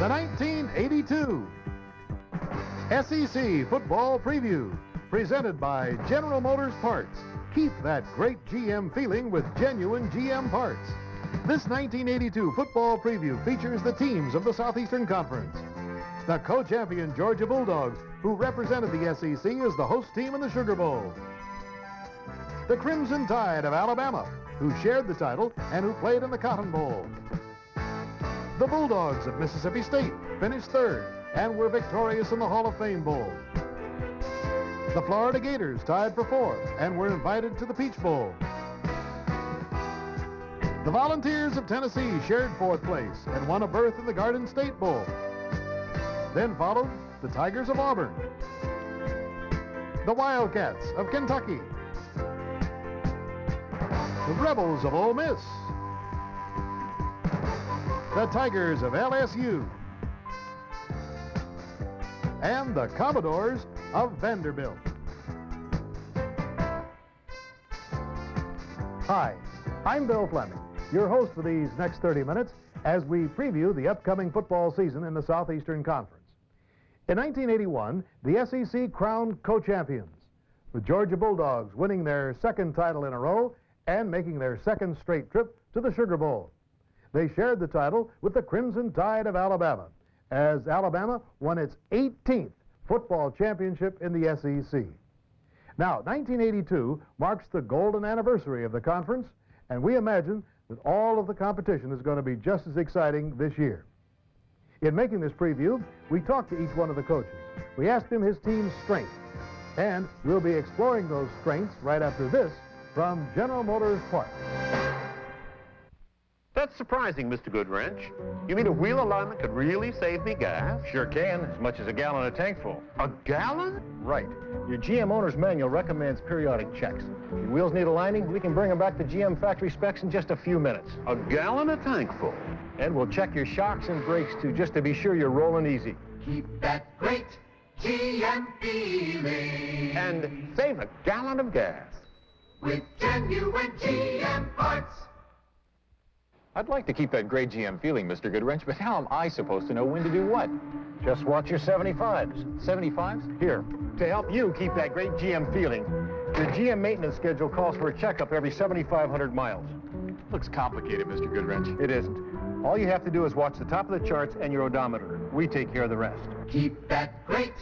The 1982 SEC Football Preview, presented by General Motors Parts. Keep that great GM feeling with genuine GM parts. This 1982 Football Preview features the teams of the Southeastern Conference. The co-champion Georgia Bulldogs, who represented the SEC as the host team in the Sugar Bowl. The Crimson Tide of Alabama, who shared the title and who played in the Cotton Bowl. The Bulldogs of Mississippi State finished third and were victorious in the Hall of Fame Bowl. The Florida Gators tied for fourth and were invited to the Peach Bowl. The Volunteers of Tennessee shared fourth place and won a berth in the Garden State Bowl. Then followed the Tigers of Auburn, the Wildcats of Kentucky, the Rebels of Ole Miss, the Tigers of LSU, and the Commodores of Vanderbilt. Hi, I'm Bill Flemming, your host for these next 30 minutes as we preview the upcoming football season in the Southeastern Conference. In 1981, the SEC crowned co-champions, with Georgia Bulldogs winning their second title in a row and making their second straight trip to the Sugar Bowl. They shared the title with the Crimson Tide of Alabama, as Alabama won its 18th football championship in the SEC. Now, 1982 marks the golden anniversary of the conference, and we imagine that all of the competition is going to be just as exciting this year. In making this preview, we talked to each one of the coaches. We asked him his team's strengths, and we'll be exploring those strengths right after this from General Motors Parts. That's surprising, Mr. Goodwrench. You mean a wheel alignment could really save me gas? Sure can, as much as a gallon a tank full. A gallon? Right. Your GM owner's manual recommends periodic checks. If your wheels need aligning, we can bring them back to GM factory specs in just a few minutes. A gallon a tank full? And we'll check your shocks and brakes, too, just to be sure you're rolling easy. Keep that great GM feeling. And save a gallon of gas. With genuine GM parts. I'd like to keep that great GM feeling, Mr. Goodwrench, but how am I supposed to know when to do what? Just watch your 75s. 75s? Here, to help you keep that great GM feeling, your GM maintenance schedule calls for a checkup every 7,500 miles. Looks complicated, Mr. Goodwrench. It isn't. All you have to do is watch the top of the charts and your odometer. We take care of the rest. Keep that great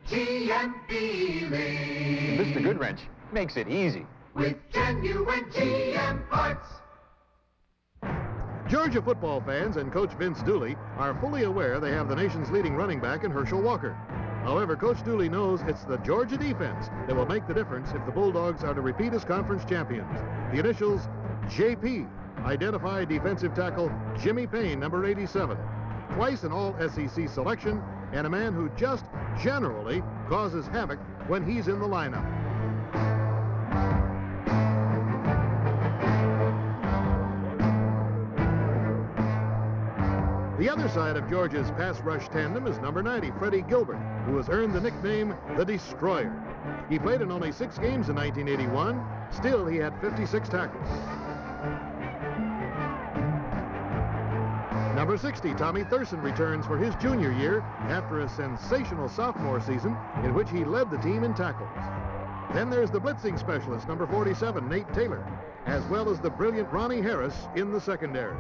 GM feeling. Mr. Goodwrench makes it easy. With genuine GM parts. Georgia football fans and Coach Vince Dooley are fully aware they have the nation's leading running back in Herschel Walker. However, Coach Dooley knows it's the Georgia defense that will make the difference if the Bulldogs are to repeat as conference champions. The initials JP identify defensive tackle Jimmy Payne, number 87. Twice an all-SEC selection, and a man who just generally causes havoc when he's in the lineup. The other side of Georgia's pass rush tandem is number 90, Freddie Gilbert, who has earned the nickname the Destroyer. He played in only 6 games in 1981. Still, he had 56 tackles. Number 60, Tommy Thurston, returns for his junior year after a sensational sophomore season in which he led the team in tackles. Then there's the blitzing specialist, number 47, Nate Taylor, as well as the brilliant Ronnie Harris in the secondary.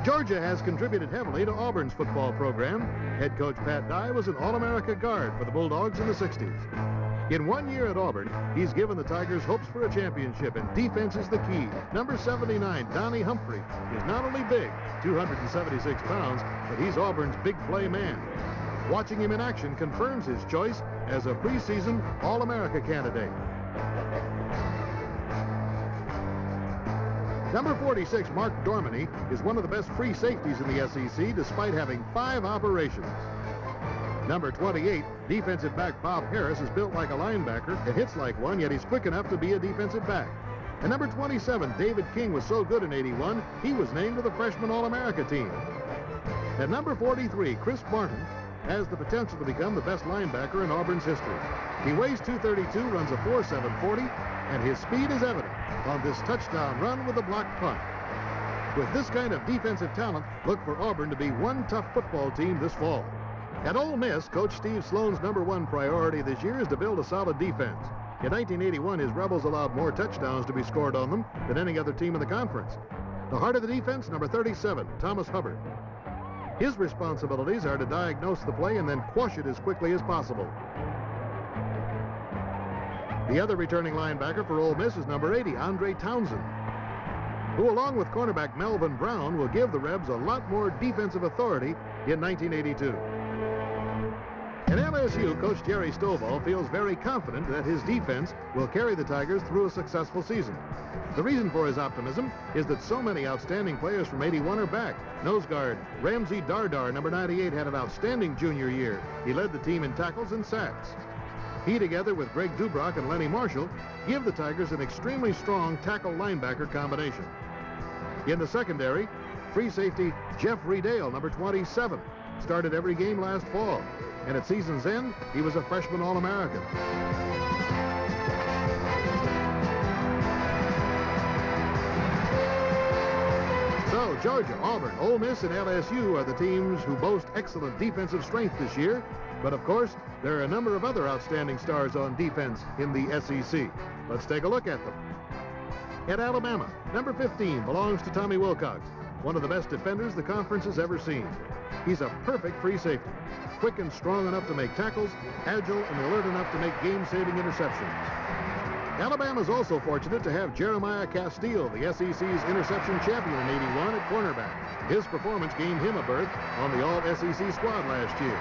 Georgia has contributed heavily to Auburn's football program. Head coach Pat Dye was an All-America guard for the Bulldogs in the 60s. In 1 year at Auburn, he's given the Tigers hopes for a championship, and defense is the key. Number 79, Donnie Humphrey, is not only big, 276 pounds, but he's Auburn's big play man. Watching him in action confirms his choice as a preseason All-America candidate. Number 46, Mark Dormany, is one of the best free safeties in the SEC, despite having 5 operations. Number 28, defensive back Bob Harris, is built like a linebacker and hits like one, yet he's quick enough to be a defensive back. And number 27, David King, was so good in '81, he was named to the freshman All-America team. At number 43, Chris Martin has the potential to become the best linebacker in Auburn's history. He weighs 232, runs a 4.7 40, and his speed is evident on this touchdown run with a blocked punt. With this kind of defensive talent, look for Auburn to be one tough football team this fall. At Ole Miss, Coach Steve Sloan's #1 priority this year is to build a solid defense. In 1981, his Rebels allowed more touchdowns to be scored on them than any other team in the conference. The heart of the defense, number 37, Thomas Hubbard. His responsibilities are to diagnose the play and then quash it as quickly as possible. The other returning linebacker for Ole Miss is number 80, Andre Townsend, who along with cornerback Melvin Brown will give the Rebs a lot more defensive authority in 1982. At LSU, Coach Jerry Stovall feels very confident that his defense will carry the Tigers through a successful season. The reason for his optimism is that so many outstanding players from 81 are back. Nose guard Ramsey Dardar, number 98, had an outstanding junior year. He led the team in tackles and sacks. He, together with Greg Dubrock and Lenny Marshall, give the Tigers an extremely strong tackle-linebacker combination. In the secondary, free safety Jeff Riedel, number 27, started every game last fall, and at season's end, he was a freshman All-American. So, Georgia, Auburn, Ole Miss, and LSU are the teams who boast excellent defensive strength this year, but of course, there are a number of other outstanding stars on defense in the SEC. Let's take a look at them. At Alabama, number 15 belongs to Tommy Wilcox, one of the best defenders the conference has ever seen. He's a perfect free safety, quick and strong enough to make tackles, agile and alert enough to make game-saving interceptions. Alabama's also fortunate to have Jeremiah Castile, the SEC's interception champion in 81 at cornerback. His performance gained him a berth on the All-SEC squad last year.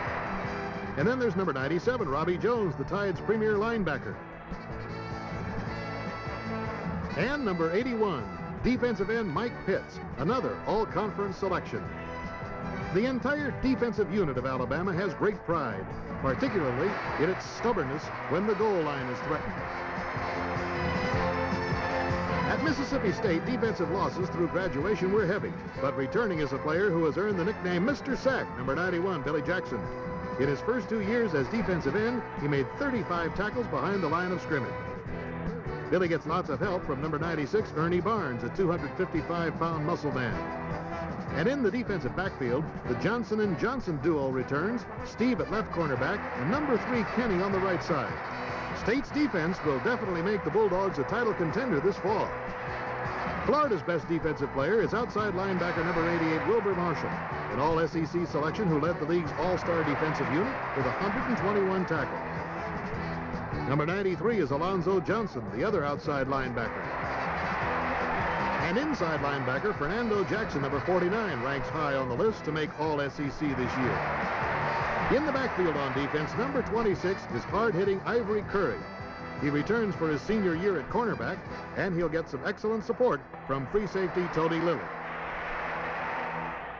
And then there's number 97, Robbie Jones, the Tide's premier linebacker. And number 81, defensive end Mike Pitts, another all-conference selection. The entire defensive unit of Alabama has great pride, particularly in its stubbornness when the goal line is threatened. At Mississippi State, defensive losses through graduation were heavy, but returning is a player who has earned the nickname Mr. Sack, number 91, Billy Jackson. In his first 2 years as defensive end, he made 35 tackles behind the line of scrimmage. Billy gets lots of help from number 96, Ernie Barnes, a 255-pound muscle man. And in the defensive backfield, the Johnson & Johnson duo returns, Steve at left cornerback and number 3, Kenny, on the right side. State's defense will definitely make the Bulldogs a title contender this fall. Florida's best defensive player is outside linebacker number 88, Wilbur Marshall, an all-SEC selection who led the league's all-star defensive unit with 121 tackles. Number 93 is Alonzo Johnson, the other outside linebacker. And inside linebacker Fernando Jackson, number 49, ranks high on the list to make All-SEC this year. In the backfield on defense, number 26 is hard-hitting Ivory Curry. He returns for his senior year at cornerback, and he'll get some excellent support from free safety Tony Lilly.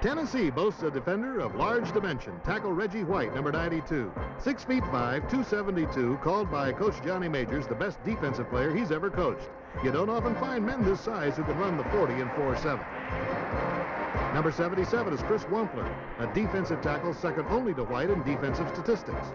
Tennessee boasts a defender of large dimension, tackle Reggie White, number 92. 6'5", 272, called by Coach Johnny Majors the best defensive player he's ever coached. You don't often find men this size who can run the 40 in 4.7. Number 77 is Chris Wampler, a defensive tackle second only to White in defensive statistics.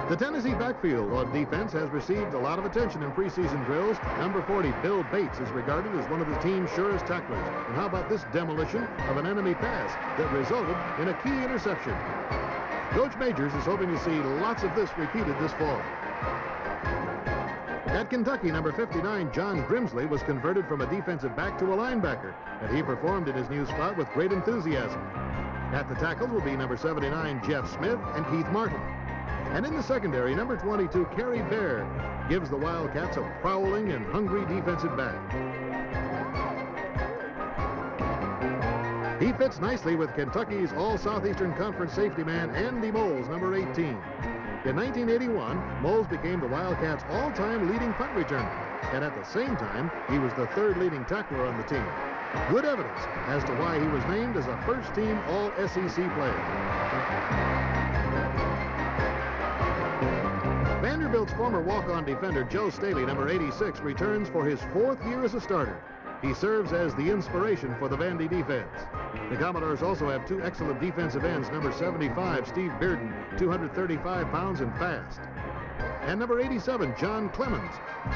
The Tennessee backfield on defense has received a lot of attention in preseason drills. Number 40, Bill Bates, is regarded as one of the team's surest tacklers. And how about this demolition of an enemy pass that resulted in a key interception? Coach Majors is hoping to see lots of this repeated this fall. At Kentucky, number 59, John Grimsley, was converted from a defensive back to a linebacker, and he performed in his new spot with great enthusiasm. At the tackles will be number 79, Jeff Smith, and Keith Martin. And in the secondary, number 22, Kerry Bear, gives the Wildcats a prowling and hungry defensive back. He fits nicely with Kentucky's All-Southeastern Conference safety man, Andy Moles, number 18. In 1981, Moles became the Wildcats' all-time leading punt returner, and at the same time, he was the third leading tackler on the team. Good evidence as to why he was named as a first-team All-SEC player. Vanderbilt's former walk-on defender, Joe Staley, number 86, returns for his 4th year as a starter. He serves as the inspiration for the Vandy defense. The Commodores also have 2 excellent defensive ends, number 75, Steve Bearden, 235 pounds and fast. And number 87, John Clemens.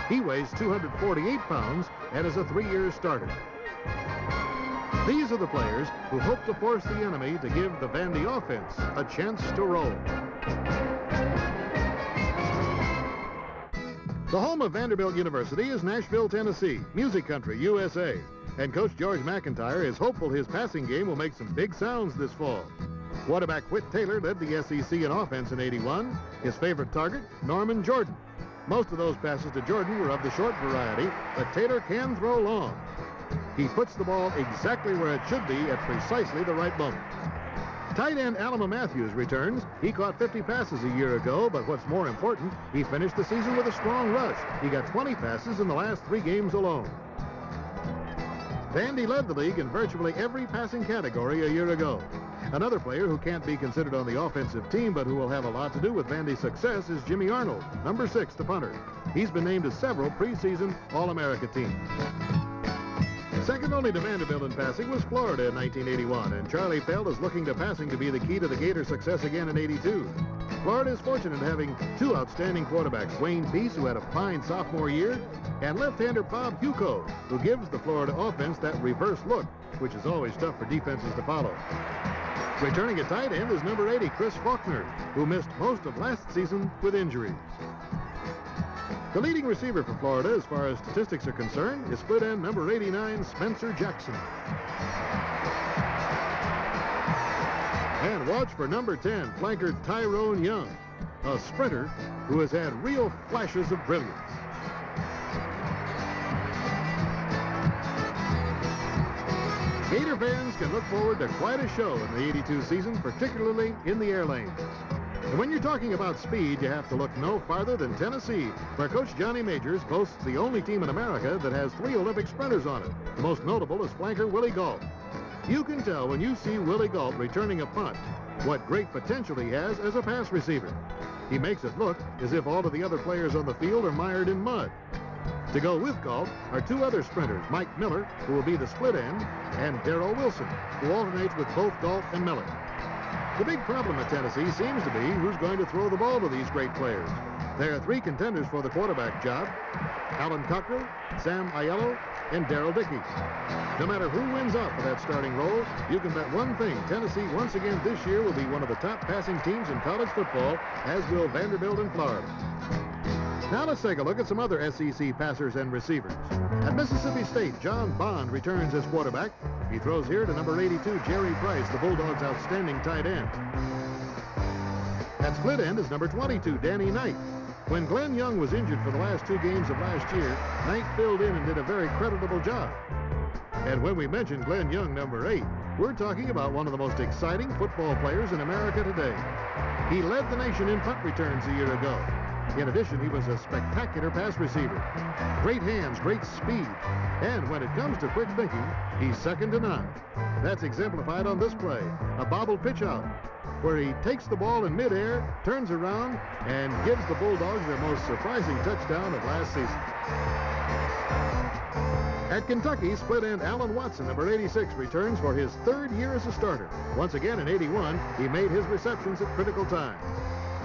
He weighs 248 pounds and is a 3-year starter. These are the players who hope to force the enemy to give the Vandy offense a chance to roll. The home of Vanderbilt University is Nashville, Tennessee, music country, USA. And Coach George McIntyre is hopeful his passing game will make some big sounds this fall. Quarterback Whit Taylor led the SEC in offense in '81. His favorite target, Norman Jordan. Most of those passes to Jordan were of the short variety, but Taylor can throw long. He puts the ball exactly where it should be at precisely the right moment. Tight end Alama Matthews returns. He caught 50 passes a year ago, but what's more important, he finished the season with a strong rush. He got 20 passes in the last 3 games alone. Vandy led the league in virtually every passing category a year ago. Another player who can't be considered on the offensive team, but who will have a lot to do with Vandy's success, is Jimmy Arnold, number 6, the punter. He's been named to several preseason All-America teams. Second only to Vanderbilt in passing was Florida in 1981, and Charlie Feld is looking to passing to be the key to the Gator success again in '82. Florida is fortunate in having 2 outstanding quarterbacks, Wayne Peace, who had a fine sophomore year, and left-hander Bob Huco, who gives the Florida offense that reverse look, which is always tough for defenses to follow. Returning at tight end is number 80, Chris Faulkner, who missed most of last season with injuries. The leading receiver for Florida, as far as statistics are concerned, is split end number 89, Spencer Jackson. And watch for number 10, flanker Tyrone Young, a sprinter who has had real flashes of brilliance. Gator fans can look forward to quite a show in the '82 season, particularly in the air lanes. And when you're talking about speed, you have to look no farther than Tennessee, where Coach Johnny Majors boasts the only team in America that has 3 Olympic sprinters on it. The most notable is flanker Willie Gault. You can tell when you see Willie Gault returning a punt what great potential he has as a pass receiver. He makes it look as if all of the other players on the field are mired in mud. To go with Gault are 2 other sprinters, Mike Miller, who will be the split end, and Darrell Wilson, who alternates with both Gault and Miller. The big problem at Tennessee seems to be who's going to throw the ball to these great players. There are 3 contenders for the quarterback job: Alan Cockrell, Sam Aiello, and Darrell Dickey. No matter who wins out for that starting role, you can bet one thing: Tennessee once again this year will be one of the top passing teams in college football, as will Vanderbilt and Florida. Now let's take a look at some other SEC passers and receivers. At Mississippi State, John Bond returns as quarterback. He throws here to number 82, Jerry Price, the Bulldogs' outstanding tight end. At split end is number 22, Danny Knight. When Glenn Young was injured for the last 2 games of last year, Knight filled in and did a very creditable job. And when we mention Glenn Young, number 8, we're talking about one of the most exciting football players in America today. He led the nation in punt returns a year ago. In addition, he was a spectacular pass receiver. Great hands, great speed, and when it comes to quick thinking, he's second to none. That's exemplified on this play, a bobbled pitch out, where he takes the ball in midair, turns around, and gives the Bulldogs their most surprising touchdown of last season. At Kentucky, split end Alan Watson, number 86, returns for his 3rd year as a starter. Once again in '81, he made his receptions at critical times.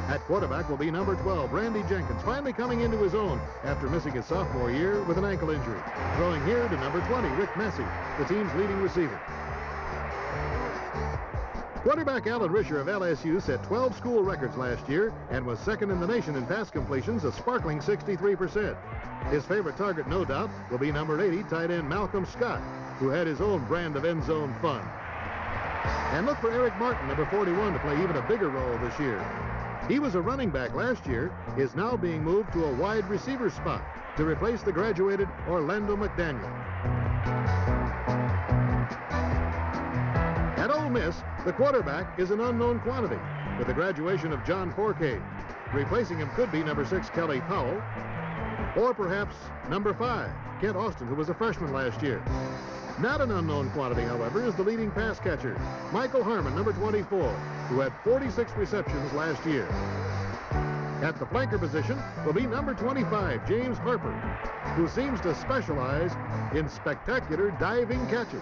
At quarterback will be number 12, Randy Jenkins, finally coming into his own after missing his sophomore year with an ankle injury. Throwing here to number 20, Rick Massey, the team's leading receiver. Quarterback Alan Risher of LSU set 12 school records last year and was second in the nation in pass completions, a sparkling 63%. His favorite target, no doubt, will be number 80, tight end Malcolm Scott, who had his own brand of end zone fun. And look for Eric Martin, number 41, to play even a bigger role this year. He was a running back last year, is now being moved to a wide receiver spot to replace the graduated Orlando McDaniel. At Ole Miss, the quarterback is an unknown quantity, with the graduation of John Forcade. Replacing him could be number 6, Kelly Powell, or perhaps number 5, Kent Austin, who was a freshman last year. Not an unknown quantity, however, is the leading pass catcher, Michael Harmon, number 24, who had 46 receptions last year. At the flanker position will be number 25, James Harper, who seems to specialize in spectacular diving catches.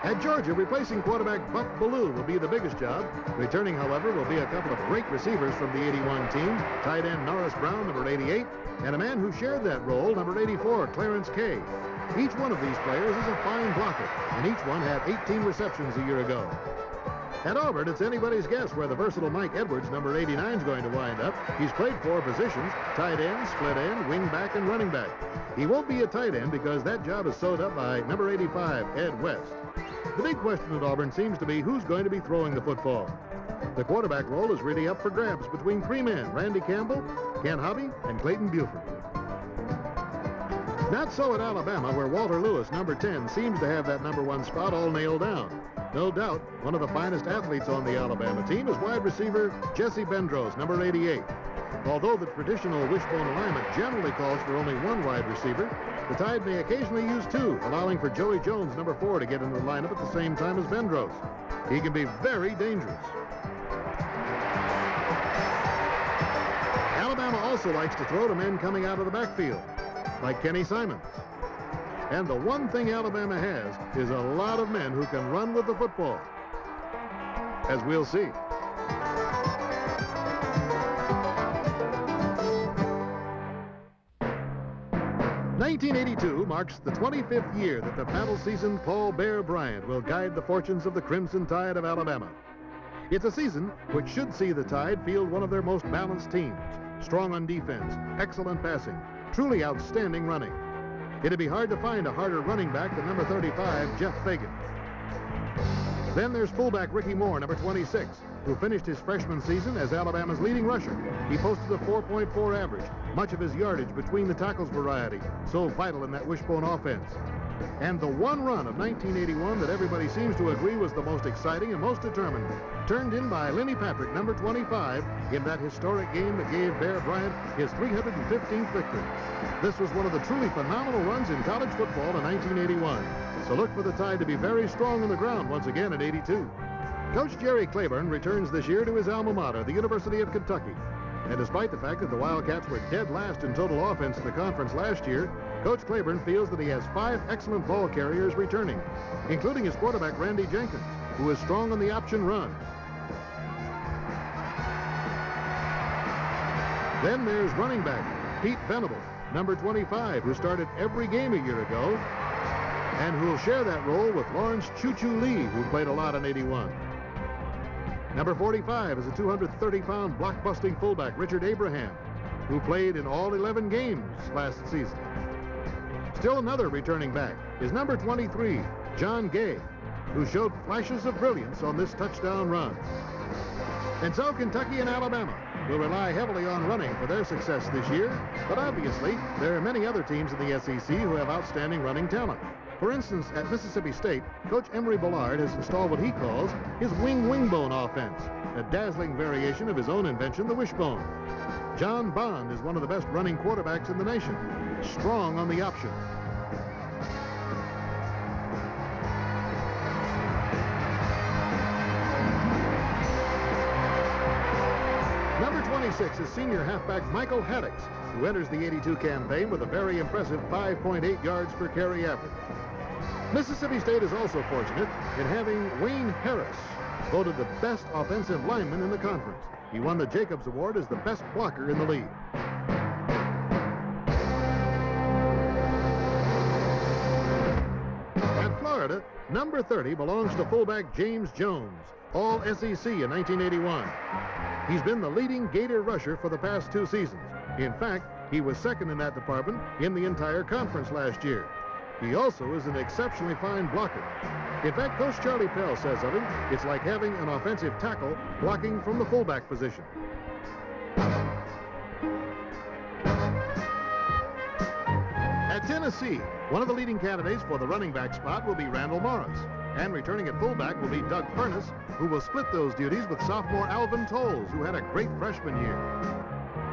At At Georgia, replacing quarterback Buck Ballou will be the biggest job. Returning, however, will be a couple of great receivers from the 81 team, tight end Norris Brown, number 88, and a man who shared that role, number 84, Clarence Kay. Each one of these players is a fine blocker, and each one had 18 receptions a year ago. At Auburn, it's anybody's guess where the versatile Mike Edwards, number 89, is going to wind up. He's played 4 positions: tight end, split end, wing back, and running back. He won't be a tight end because that job is sewed up by number 85, Ed West. The big question at Auburn seems to be who's going to be throwing the football. The quarterback role is really up for grabs between 3 men: Randy Campbell, Ken Hobby, and Clayton Buford. Not so at Alabama, where Walter Lewis, number 10, seems to have that number 1 spot all nailed down. No doubt, one of the finest athletes on the Alabama team is wide receiver Jesse Bendros, number 88. Although the traditional wishbone alignment generally calls for only 1 wide receiver, the Tide may occasionally use 2, allowing for Joey Jones, number 4, to get into the lineup at the same time as Bendros. He can be very dangerous. Alabama also likes to throw to men coming out of the backfield, like Kenny Simons. And the one thing Alabama has is a lot of men who can run with the football, as we'll see. '82 marks the 25th year that the paddle-seasoned Paul Bear Bryant will guide the fortunes of the Crimson Tide of Alabama. It's a season which should see the Tide field one of their most balanced teams: strong on defense, excellent passing, truly outstanding running. It'd be hard to find a harder running back than number 35, Jeff Fagan. Then there's fullback Ricky Moore, number 26, who finished his freshman season as Alabama's leading rusher. He posted a 4.4 average, much of his yardage between the tackles variety, so vital in that wishbone offense. And the one run of 1981 that everybody seems to agree was the most exciting and most determined, turned in by Lenny Patrick, number 25, in that historic game that gave Bear Bryant his 315th victory. This was one of the truly phenomenal runs in college football in 1981. So look for the Tide to be very strong on the ground once again in '82. Coach Jerry Claiborne returns this year to his alma mater, the University of Kentucky. And despite the fact that the Wildcats were dead last in total offense in the conference last year, Coach Claiborne feels that he has 5 excellent ball carriers returning, including his quarterback, Randy Jenkins, who is strong on the option run. Then there's running back Pete Venable, number 25, who started every game a year ago, and who will share that role with Lawrence Choo-Choo Lee, who played a lot in '81. Number 45 is a 230-pound block-busting fullback, Richard Abraham, who played in all 11 games last season. Still another returning back is number 23, John Gay, who showed flashes of brilliance on this touchdown run. And so Kentucky and Alabama will rely heavily on running for their success this year, but obviously there are many other teams in the SEC who have outstanding running talent. For instance, at Mississippi State, Coach Emory Ballard has installed what he calls his wing-bone offense, a dazzling variation of his own invention, the wishbone. John Bond is one of the best running quarterbacks in the nation, strong on the option. Number 26 is senior halfback Michael Haddix, who enters the '82 campaign with a very impressive 5.8 yards per carry average. Mississippi State is also fortunate in having Wayne Harris voted the best offensive lineman in the conference. He won the Jacobs Award as the best blocker in the league. At Florida, number 30 belongs to fullback James Jones, all SEC in 1981. He's been the leading Gator rusher for the past 2 seasons. In fact, he was second in that department in the entire conference last year. He also is an exceptionally fine blocker. In fact, Coach Charlie Pell says of him, it's like having an offensive tackle blocking from the fullback position. At Tennessee, one of the leading candidates for the running back spot will be Randall Morris. And returning at fullback will be Doug Furness, who will split those duties with sophomore Alvin Tolles, who had a great freshman year.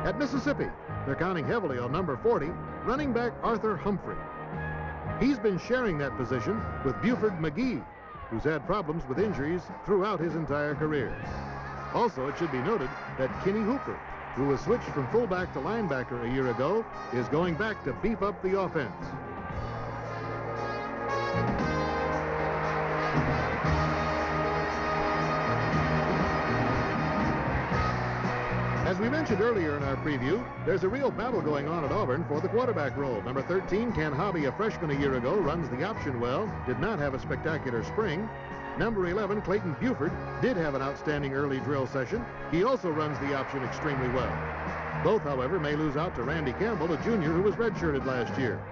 At Mississippi, they're counting heavily on number 40, running back Arthur Humphrey. He's been sharing that position with Buford McGee, who's had problems with injuries throughout his entire career. Also, it should be noted that Kenny Hooper, who was switched from fullback to linebacker a year ago, is going back to beef up the offense. mentioned earlier in our preview, there's a real battle going on at Auburn for the quarterback role. Number 13, Ken Hobby, a freshman a year ago, runs the option well, did not have a spectacular spring. Number 11, Clayton Buford, did have an outstanding early drill session. He also runs the option extremely well. Both, however, may lose out to Randy Campbell, a junior who was redshirted last year.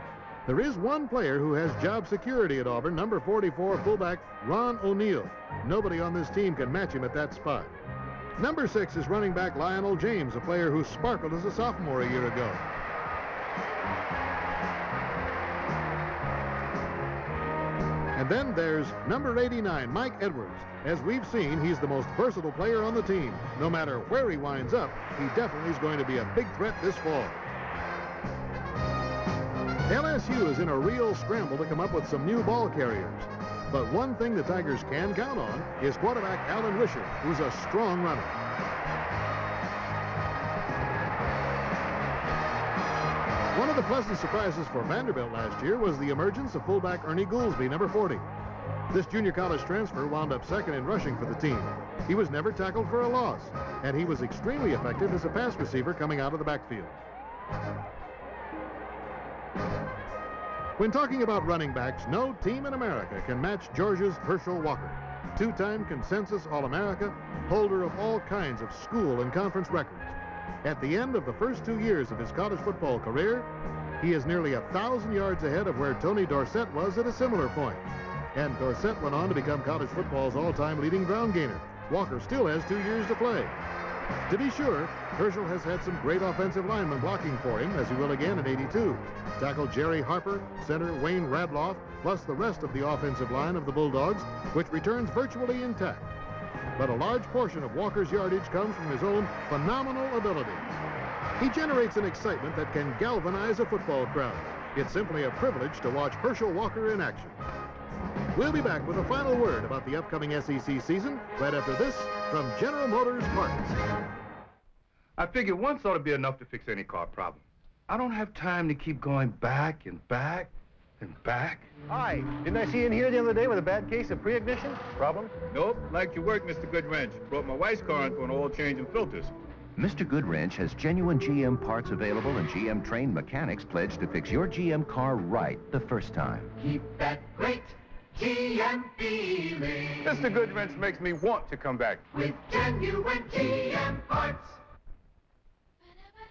There is one player who has job security at Auburn, number 44, fullback Ron O'Neal. Nobody on this team can match him at that spot. Number 6 is running back Lionel James, a player who sparkled as a sophomore a year ago. And then there's number 89, Mike Edwards. As we've seen, he's the most versatile player on the team. No matter where he winds up, he definitely is going to be a big threat this fall. LSU is in a real scramble to come up with some new ball carriers. But one thing the Tigers can count on is quarterback Alan Risher, who's a strong runner. One of the pleasant surprises for Vanderbilt last year was the emergence of fullback Ernie Goolsby, number 40. This junior college transfer wound up second in rushing for the team. He was never tackled for a loss, and he was extremely effective as a pass receiver coming out of the backfield. When talking about running backs, no team in America can match Georgia's Herschel Walker. Two-time consensus All-America, holder of all kinds of school and conference records. At the end of the first 2 years of his college football career, he is nearly 1,000 yards ahead of where Tony Dorsett was at a similar point. And Dorsett went on to become college football's all-time leading ground gainer. Walker still has 2 years to play. To be sure, Herschel has had some great offensive linemen blocking for him, as he will again in '82. Tackle Jerry Harper, center Wayne Radloff, plus the rest of the offensive line of the Bulldogs, which returns virtually intact. But a large portion of Walker's yardage comes from his own phenomenal abilities. He generates an excitement that can galvanize a football crowd. It's simply a privilege to watch Herschel Walker in action. We'll be back with a final word about the upcoming SEC season right after this from General Motors Parts. I figured once ought to be enough to fix any car problem. I don't have time to keep going back and back and back. Hi, didn't I see you in here the other day with a bad case of pre-ignition? Problem? Nope, liked your work, Mr. Goodwrench. Brought my wife's car in for an oil change and filters. Mr. Goodwrench has genuine GM parts available, and GM-trained mechanics pledged to fix your GM car right the first time. Keep that great GM feeling Mr. Goodwrench makes me want to come back. with genuine GM parts.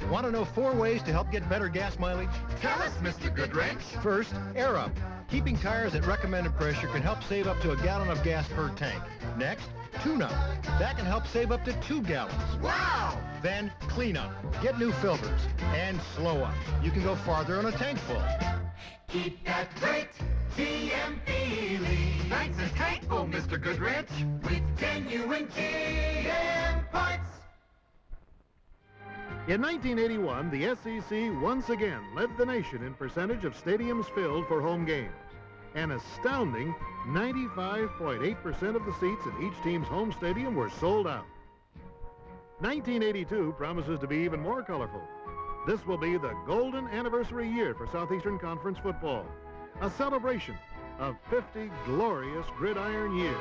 Want to know 4 ways to help get better gas mileage? Tell us, Mr. Goodwrench. First, air up. Keeping tires at recommended pressure can help save up to a gallon of gas per tank. Next, tune up. That can help save up to 2 gallons. Wow! Then, clean up. Get new filters. And slow up. You can go farther on a tank full. Keep that great GM feeling nice and thankful, Mr. Goodrich, with genuine GM parts. In 1981, the SEC once again led the nation in percentage of stadiums filled for home games. An astounding 95.8% of the seats in each team's home stadium were sold out. 1982 promises to be even more colorful. This will be the golden anniversary year for Southeastern Conference football. A celebration of 50 glorious gridiron years.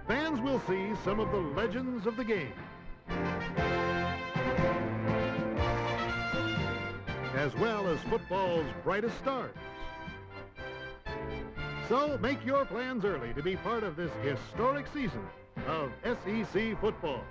Fans will see some of the legends of the game, as well as football's brightest stars. So make your plans early to be part of this historic season of SEC football.